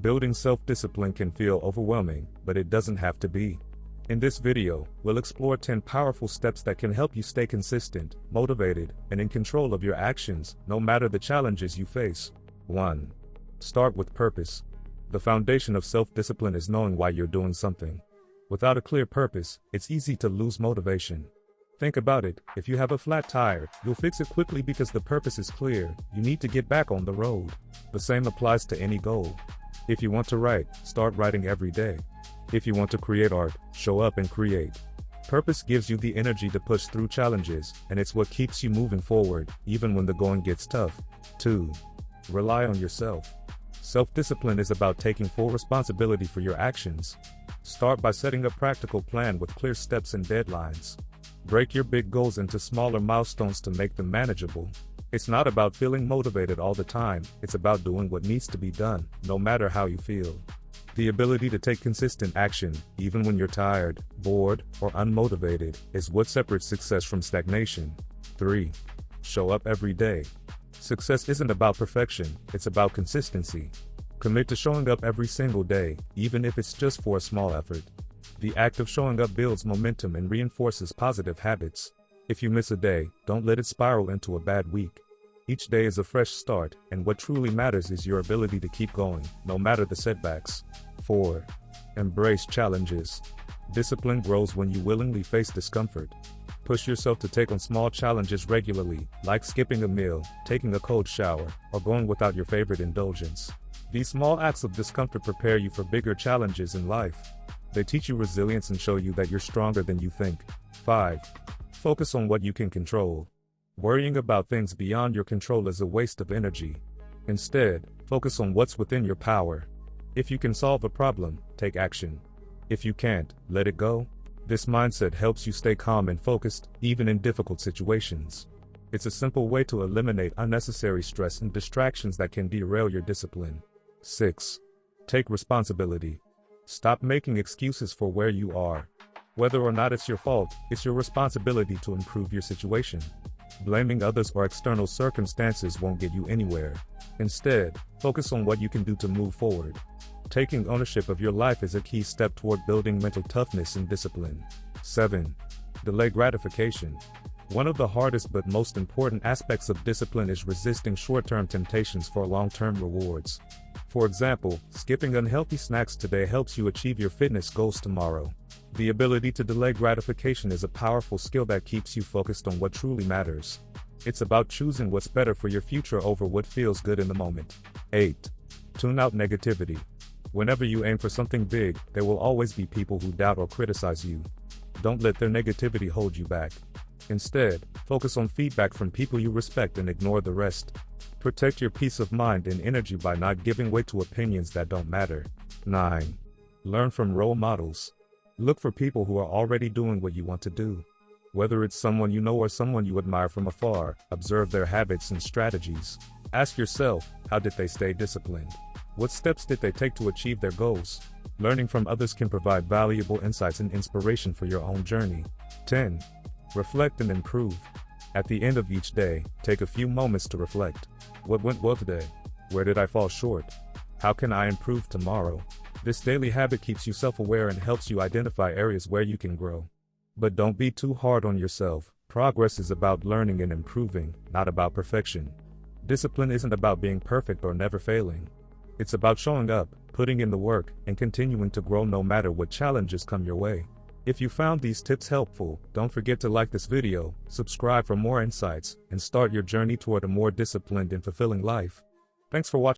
Building self-discipline can feel overwhelming, but it doesn't have to be. In this video, we'll explore 10 powerful steps that can help you stay consistent, motivated, and in control of your actions, no matter the challenges you face. 1. Start with purpose. The foundation of self-discipline is knowing why you're doing something. Without a clear purpose, it's easy to lose motivation. Think about it, if you have a flat tire, you'll fix it quickly because the purpose is clear. You need to get back on the road. The same applies to any goal. If you want to write, start writing every day. If you want to create art, show up and create. Purpose gives you the energy to push through challenges, and it's what keeps you moving forward, even when the going gets tough. 2. Rely on yourself. Self-discipline is about taking full responsibility for your actions. Start by setting a practical plan with clear steps and deadlines. Break your big goals into smaller milestones to make them manageable. It's not about feeling motivated all the time, it's about doing what needs to be done, no matter how you feel. The ability to take consistent action, even when you're tired, bored, or unmotivated, is what separates success from stagnation. 3. Show up every day. Success isn't about perfection, it's about consistency. Commit to showing up every single day, even if it's just for a small effort. The act of showing up builds momentum and reinforces positive habits. If you miss a day, don't let it spiral into a bad week. Each day is a fresh start, and what truly matters is your ability to keep going, no matter the setbacks. 4. Embrace challenges. Discipline grows when you willingly face discomfort. Push yourself to take on small challenges regularly, like skipping a meal, taking a cold shower, or going without your favorite indulgence. These small acts of discomfort prepare you for bigger challenges in life. They teach you resilience and show you that you're stronger than you think. 5. Focus on what you can control. Worrying about things beyond your control is a waste of energy. Instead, focus on what's within your power. If you can solve a problem, take action. If you can't, let it go. This mindset helps you stay calm and focused, even in difficult situations. It's a simple way to eliminate unnecessary stress and distractions that can derail your discipline. 6. Take responsibility. Stop making excuses for where you are. Whether or not it's your fault, it's your responsibility to improve your situation. Blaming others or external circumstances won't get you anywhere. Instead, focus on what you can do to move forward. Taking ownership of your life is a key step toward building mental toughness and discipline. 7. Delay gratification. One of the hardest but most important aspects of discipline is resisting short-term temptations for long-term rewards. For example, skipping unhealthy snacks today helps you achieve your fitness goals tomorrow. The ability to delay gratification is a powerful skill that keeps you focused on what truly matters. It's about choosing what's better for your future over what feels good in the moment. 8. Tune out negativity. Whenever you aim for something big, there will always be people who doubt or criticize you. Don't let their negativity hold you back. Instead, focus on feedback from people you respect and ignore the rest. Protect your peace of mind and energy by not giving way to opinions that don't matter. 9. Learn from role models. Look for people who are already doing what you want to do. Whether it's someone you know or someone you admire from afar, observe their habits and strategies. Ask yourself, how did they stay disciplined? What steps did they take to achieve their goals? Learning from others can provide valuable insights and inspiration for your own journey. 10. Reflect and improve. At the end of each day, take a few moments to reflect. What went well today? Where did I fall short? How can I improve tomorrow? This daily habit keeps you self-aware and helps you identify areas where you can grow. But don't be too hard on yourself. Progress is about learning and improving, not about perfection. Discipline isn't about being perfect or never failing. It's about showing up, putting in the work, and continuing to grow no matter what challenges come your way. If you found these tips helpful, don't forget to like this video, subscribe for more insights, and start your journey toward a more disciplined and fulfilling life. Thanks for watching.